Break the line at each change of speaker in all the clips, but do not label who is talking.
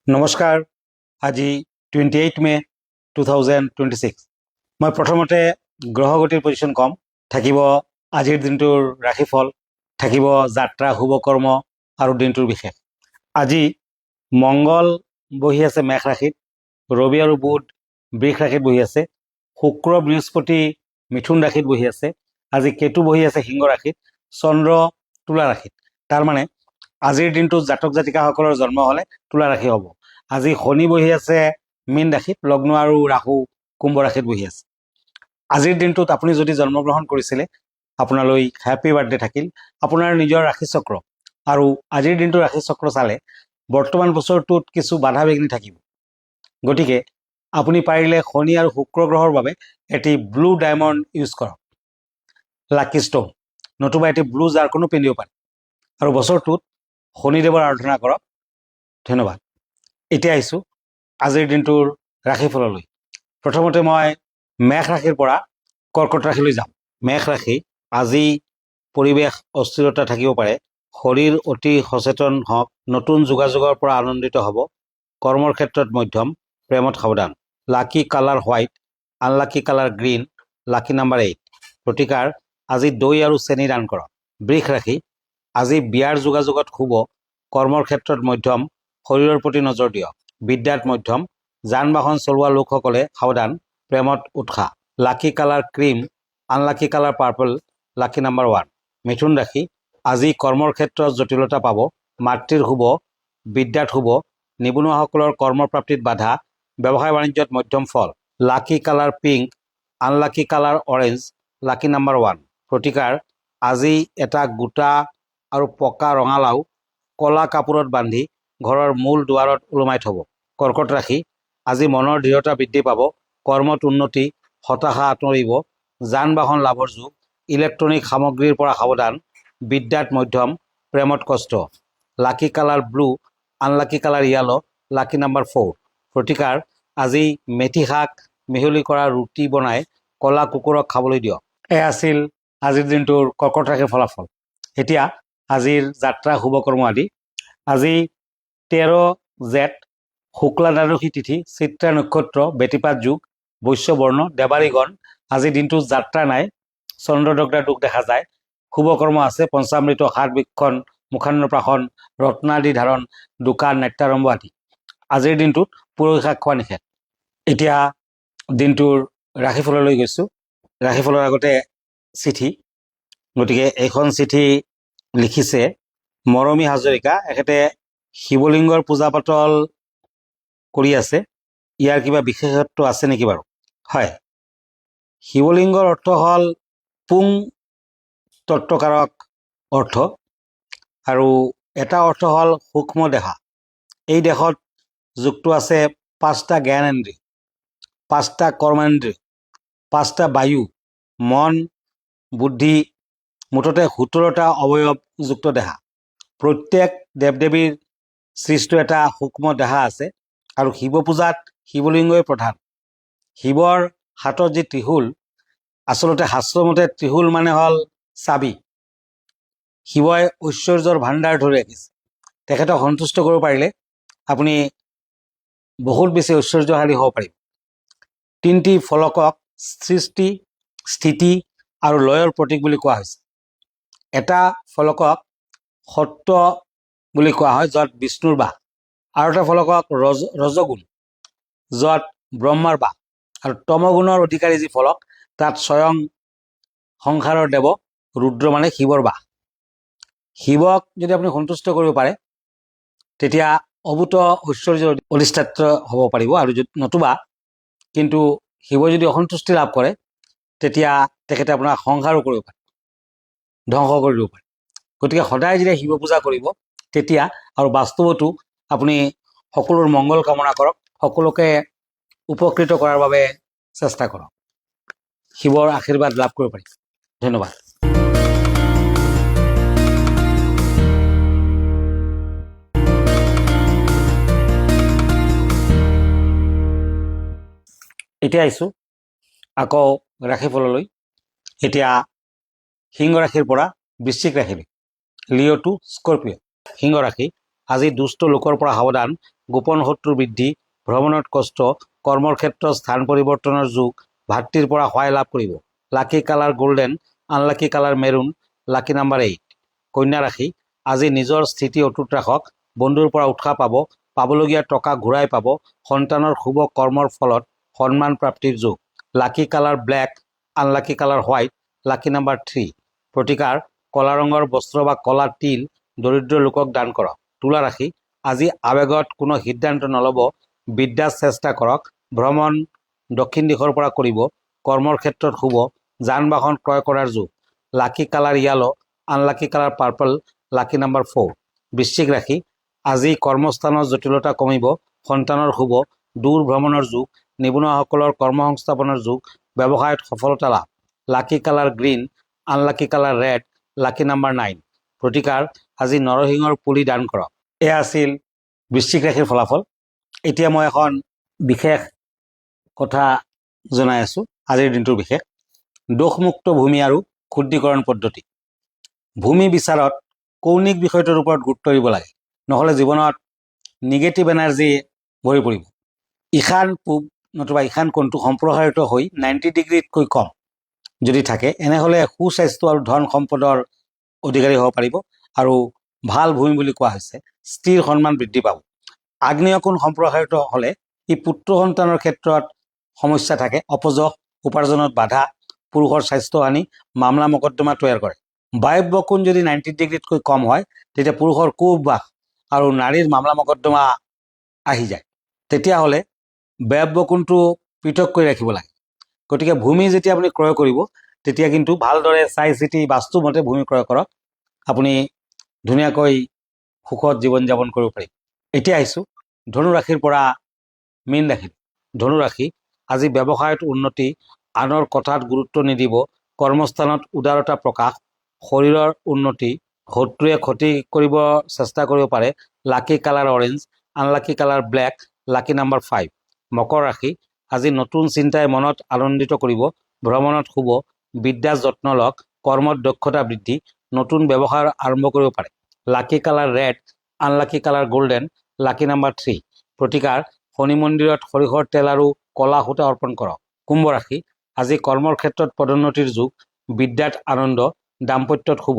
নমস্কাৰ। আজি 28 মে 2026। মই প্ৰথমতে গ্ৰহগতিৰ পজিশ্যন কম থাকিব। আজিৰ দিনটোৰ ৰাশিফল থাকিব, যাত্ৰা শুভকৰ্ম আৰু দিনটোৰ বিশেষ। আজি মংগল বহি আছে মেষ ৰাশিত, ৰবি আৰু বুধ বৃষ ৰাশিত বহি আছে, শুক্ৰ বৃহস্পতি মিথুন ৰাশিত বহি আছে, আজি কেতু বহি আছে সিংহ ৰাশিত, চন্দ্ৰ তুলা ৰাশিত। তাৰমানে আজিৰ দিনটো জাতক জাতিকাসকলৰ জন্ম হ'লে তুলা ৰাশি হ'ব। আজি শনি বহি আছে মীন ৰাশিত, লগ্ন আৰু ৰাহু কুম্ভ ৰাশিত বহি আছে। আজিৰ দিনটোত আপুনি যদি জন্মগ্ৰহণ কৰিছিলে, আপোনালৈ হেপী বাৰ্থডে থাকিল। আপোনাৰ নিজৰ ৰাশিচক্ৰ আৰু আজিৰ দিনটো ৰাশিচক্ৰ চালে বৰ্তমান বছৰটোত কিছু বাধা বিঘিনি থাকিব। গতিকে আপুনি পাৰিলে শনি আৰু শুক্ৰ গ্ৰহৰ বাবে এটি ব্লু ডায়মণ্ড ইউজ কৰক, লাকি ষ্ট'ন, নতুবা এটি ব্লু জাৰকনো পিন্ধিব পাৰে আৰু বছৰটোত শনিদেৱৰ আৰাধনা কৰক। ধন্যবাদ। এতিয়া আহিছোঁ আজিৰ দিনটোৰ ৰাশিফললৈ। প্ৰথমতে মই মেষ ৰাশিৰ পৰা কৰ্কট ৰাশিলৈ যাম। মেষ ৰাশি, আজি পৰিৱেশ অস্থিৰতা থাকিব পাৰে, শৰীৰ অতি সচেতন হওক, নতুন যোগাযোগৰ পৰা আনন্দিত হ'ব, কৰ্মৰ ক্ষেত্ৰত মধ্যম, প্ৰেমত সাৱধান। Lucky colour white, unlucky colour green, lucky number 8। প্ৰতিকাৰ, আজি দৈ আৰু চেনি দান কৰক। বৃষ ৰাশি, আজি বিয়াৰ যোগাযোগত শুভ, কৰ্মৰ ক্ষেত্ৰত মধ্যম, শৰীৰৰ প্ৰতি নজৰ দিয়ক, বিদ্যাত মধ্যম, যান বাহন চলোৱা লোকসকলে সাৱধান, প্ৰেমত উৎসাহ। Lucky colour cream, unlucky colour purple, lucky number 1। মিথুন ৰাশি, আজি কৰ্মৰ ক্ষেত্ৰত জটিলতা পাব, মাতৃৰ শুভ, বিদ্যাত শুভ, নিবনুৱাসকলৰ কৰ্মপ্ৰাপ্তিত বাধা, ব্যৱসায় বাণিজ্যত মধ্যম ফল। Lucky colour pink, unlucky colour orange, lucky number 1। প্ৰতিকাৰ, আজি এটা গোটা আৰু পকা ৰঙালাও কলা কাপোৰত বান্ধি ঘৰৰ মূল দুৱাৰত ওলোমাই থ'ব। কৰ্কট ৰাশি, আজি মনৰ দৃঢ়তা বৃদ্ধি পাব, কৰ্মত উন্নতি, হতাশা আঁতৰিব, যান বাহন লাভৰ যোগ, ইলেক্ট্ৰনিক সামগ্ৰীৰ পৰা সাৱধান, বিদ্যাত মধ্যম, প্ৰেমত কষ্ট। Lucky colour blue, unlucky colour yellow, lucky number 4। প্ৰতিকাৰ, আজি মেথি শাক মিহলি কৰা ৰুটি বনাই কলা কুকুৰক খাবলৈ দিয়ক। এয়া আছিল আজিৰ দিনটোৰ কৰ্কট ৰাশিৰ ফলাফল। এতিয়া আজিৰ যাত্ৰা শুভকৰ্ম আদি। আজি 13 জেঠ, শুক্লা দ্বাদশী তিথি, চিত্ৰা নক্ষত্ৰ, বেতিপাত যোগ, বৈশ্য বৰ্ণ, দেৱাৰীগণ। আজি দিনটো যাত্ৰা নাই, চন্দ্ৰদগ্ধাৰ দুখ দেখা যায়। শুভকৰ্ম আছে পঞ্চামৃত, হাত বীক্ষণ, মুখান্নপ্ৰাশন, ৰত্নাদি ধাৰণ, দোকান, নাট্যাৰম্ভ আদি। আজিৰ দিনটোত পুৰৈ শাক খোৱা নিষেধ। এতিয়া দিনটোৰ ৰাশিফললৈ গৈছোঁ। ৰাশিফলৰ আগতে চিঠি, গতিকে এইখন চিঠি লিখিছে মৰমী হাজৰিকা। এখেতে শিৱলিংগৰ পূজা পাতল কৰি আছে। ইয়াৰ কিবা বিশেষত্ব আছে নেকি বাৰু? হয়, শিৱলিংগৰ অৰ্থ হ'ল পুং তত্ত্বকাৰক অৰ্থ, আৰু এটা অৰ্থ হ'ল সূক্ষ্ম দেহা। এই দেহত যুক্ত আছে 5টা জ্ঞানেন্দ্ৰিয়, 5টা কৰ্মেন্দ্ৰিয়, 5টা বায়ু, মন, বুদ্ধি, মুঠতে 17টা অৱয়ৱযুক্ত দেহা। প্ৰত্যেক দেৱ দেৱীৰ সৃষ্ট এটা সূক্ষ্ম দেহা আছে, আৰু শিৱ পূজাত শিৱলিংগই প্ৰধান। শিৱৰ হাতত যি ত্ৰিশূল, আচলতে শাস্ত্ৰমতে ত্ৰিশূল মানে হ'ল চাবি। শিৱই ঐশ্বৰ্যৰ ভাণ্ডাৰ ধৰি ৰাখিছে। তেখেতক সন্তুষ্ট কৰিব পাৰিলে আপুনি বহুত বেছি ঐশ্বৰ্যশালী হ'ব পাৰিব। 3টি ফলকক সৃষ্টি, স্থিতি আৰু লয়ৰ প্ৰতীক বুলি কোৱা হৈছে। এটা ফলকক সত্য বুলি কোৱা হয়, য'ত বিষ্ণুৰ বাস, আৰু এটা ফলকক ৰজগুণ, য'ত ব্ৰহ্মাৰ বাস, আৰু তমগুণৰ অধিকাৰী যি ফলক, তাত স্বয়ং সংসাৰৰ দেৱ ৰুদ্ৰ মানে শিৱৰ বাস। শিৱক যদি আপুনি সন্তুষ্ট কৰিব পাৰে, তেতিয়া অভূত ঐশ্বৰ্যৰ অধিষ্ঠাত্ৰ হ'ব পাৰিব, আৰু নতুবা কিন্তু শিৱই যদি অসন্তুষ্টি লাভ কৰে, তেতিয়া তেখেতে আপোনাক সংসাৰো কৰিব পাৰে, ধ্বংস কৰি দিব পাৰে। গতিকে সদায় যেতিয়া শিৱ পূজা কৰিব, তেতিয়া আৰু বাস্তৱতো আপুনি সকলোৰ মংগল কামনা কৰক, সকলোকে উপকৃত কৰাৰ বাবে চেষ্টা কৰক। শিৱৰ আশীৰ্বাদ লাভ কৰিব পাৰিব। ধন্যবাদ। এতিয়া আহিছোঁ আকৌ ৰাশিফললৈ। এতিয়া সিংহ ৰাশিৰ পৰা বৃশ্চিক ৰাশিলৈ, লিঅ' টু স্কৰপিঅ'। সিংহ ৰাশি, আজি দুষ্ট লোকৰ পৰা সাৱধান, গোপন শত্ৰু বৃদ্ধি, ভ্ৰমণত কষ্ট, কৰ্মৰ ক্ষেত্ৰত স্থান পৰিৱৰ্তনৰ যুগ, ভাতৃৰ পৰা সহায় লাভ কৰিব। Lucky colour golden, unlucky colour maroon, lucky number 8। কন্যা ৰাশি, আজি নিজৰ স্থিতি অটুট ৰাখক, বন্ধুৰ পৰা উৎসাহ পাব, পাবলগীয়া টকা ঘূৰাই পাব, সন্তানৰ শুভ কৰ্মৰ ফলত সন্মান প্ৰাপ্তিৰ যোগ। Lucky colour black, unlucky colour white, lucky number 3। প্ৰতিকাৰ, কলা ৰঙৰ বস্ত্ৰ বা কলা তিল দৰিদ্ৰ লোকক দান কৰক। তুলা ৰাশি, আজি আৱেগত কোনো সিদ্ধান্ত নল'ব, বিদ্যাত চেষ্টা কৰক, ভ্ৰমণ দক্ষিণ দিশৰ পৰা কৰিব, কৰ্মৰ ক্ষেত্ৰত শুভ, যান বাহন ক্ৰয় কৰাৰ যুগ। Lucky colour yellow, unlucky colour purple, lucky number 4। বৃশ্চিক ৰাশি, আজি কৰ্মস্থানৰ জটিলতা কমিব, সন্তানৰ শুভ, দূৰ ভ্ৰমণৰ যুগ, নিবনুৱাসকলৰ কৰ্মসংস্থাপনৰ যুগ, ব্যৱসায়ত সফলতা লাভ। Lucky colour green, unlucky colour red, lucky number 9। প্ৰতিকাৰ, আজি নৰসিংহৰ পুলি দান কৰক। এয়া আছিল বৃশ্চিক ৰাশিৰ ফলাফল। এতিয়া মই এখন বিশেষ কথা জনাই আছোঁ, আজিৰ দিনটোৰ বিশেষ। দোষমুক্ত ভূমি আৰু শুদ্ধিকৰণ পদ্ধতি। ভূমি বিচাৰত কৌণিক বিষয়টোৰ ওপৰত গুৰুত্ব দিব লাগে, নহ'লে জীৱনত নিগেটিভ এনাৰ্জি ভৰি পৰিব। ঈশান পূব নতুবা ঈশান কোণটো সম্প্ৰসাৰিত হৈ 90 ডিগ্ৰীতকৈ কম যদি থাকে, এনেহ'লে সুস্বাস্থ্য আৰু ধন সম্পদৰ অধিকাৰী হ'ব পাৰিব, আৰু ভাল ভূমি বুলি কোৱা হৈছে স্থিৰ সন্মান বৃদ্ধি পাব। আগ্নেয় কোণ সম্প্ৰসাৰিত হ'লে ই পুত্ৰ সন্তানৰ ক্ষেত্ৰত সমস্যা থাকে, অপযশ, উপাৰ্জনত বাধা, পুৰুষৰ স্বাস্থ্যহানি, মামলা মকদ্দমা তৈয়াৰ কৰে। বায়ব্য কোণ যদি 90 ডিগ্ৰীতকৈ কম হয়, তেতিয়া পুৰুষৰ কুঅভ্যাস আৰু নাৰীৰ মামলা মকদ্দমা আহি যায়। তেতিয়াহ'লে বায়ব্য কোণটো পৃথক কৰি ৰাখিব লাগে। গতিকে ভূমি যেতিয়া আপুনি ক্ৰয় কৰিব, তেতিয়া কিন্তু ভালদৰে চাই চিতি বাস্তুমতে ভূমি ক্ৰয় কৰক, আপুনি ধুনীয়াকৈ সুখত জীৱন যাপন কৰিব পাৰিব। এতিয়া আহিছোঁ ধনু ৰাশিৰ পৰা মীন ৰাশি। ধনু ৰাশি, আজি ব্যৱসায়ত উন্নতি, আনৰ কথাত গুৰুত্ব নিদিব, কৰ্মস্থানত উদাৰতা প্ৰকাশ, শৰীৰৰ উন্নতি, শত্ৰুৱে ক্ষতি কৰিব চেষ্টা কৰিব পাৰে। Lucky colour orange, unlucky colour black, lucky number 5। মকৰ ৰাশি, আজি নতুন চিন্তাই মনত আনন্দিত কৰিব, ভ্ৰমণত শুভ, বিদ্যাৰ যত্ন লওক, কৰ্মত দক্ষতা বৃদ্ধি, নতুন ব্যৱসায় আৰম্ভ কৰিব পাৰে। Lucky colour red, unlucky colour golden, lucky number 3। প্ৰতিকাৰ, শনি মন্দিৰত সৰিয়হৰ তেল আৰু কলা সূতা অৰ্পণ কৰক। কুম্ভ ৰাশি, আজি কৰ্মৰ ক্ষেত্ৰত পদোন্নতিৰ যুগ, বিদ্যাত আনন্দ, দাম্পত্যত শুভ,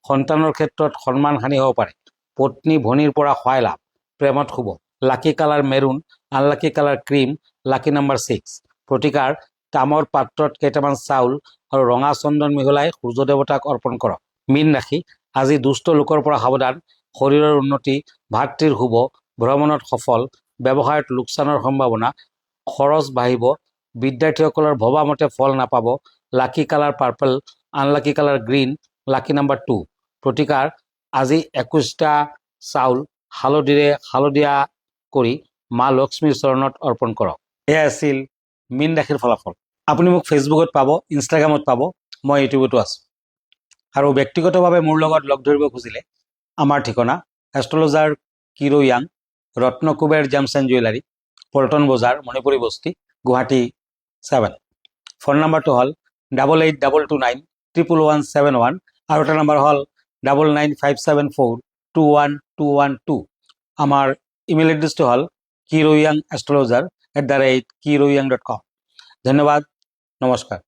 সন্তানৰ ক্ষেত্ৰত সন্মান হানি হ'ব পাৰে, পত্নী ভনীৰ পৰা সহায় লাভ, প্ৰেমত শুভ। Lucky colour maroon, unlucky colour cream, lucky number 6। প্ৰতিকাৰ, তামৰ পাত্ৰত কেইটামান চাউল আৰু ৰঙা চন্দন মিহলাই সূৰ্য দেৱতাক অৰ্পণ কৰক। মীন ৰাশি, আজি দুষ্ট লোকৰ পৰা সাৱধান, শৰীৰৰ উন্নতি, ভাতৃৰ শুভ, ভ্ৰমণত সফল, ব্যৱসায়ত লোকচানৰ সম্ভাৱনা, খৰচ বাঢ়িব, বিদ্যাৰ্থীসকলৰ ভবামতে ফল নাপাব। Lucky colour purple, unlucky colour green, lucky number 2। প্ৰতিকাৰ, আজি 21টা চাউল হালধিৰে হালধীয়া কৰি মা লক্ষ্মীৰ চৰণত অৰ্পণ কৰক। এয়া আছিল মীন ৰাশিৰ ফলাফল। আপুনি মোক ফেচবুকত পাব, ইনষ্টাগ্ৰামত পাব, মই ইউটিউবতো আছোঁ। আৰু ব্যক্তিগতভাৱে মোৰ লগত লগ ধৰিব খুজিলে আমাৰ ঠিকনা astrologer Kiro Yang, Ratnakuber gems and jewellery, Paltan Bazar, Manipuri বস্তি, গুৱাহাটী 7। ফোন নাম্বাৰটো হ'ল 8822291171, আৰু এটা নাম্বাৰ হ'ল 9957421212। আমাৰ ইমেইল এড্ৰেছটো হ'ল kiroyangastrologer@kiroyang.com। ধন্যবাদ, নমস্কাৰ।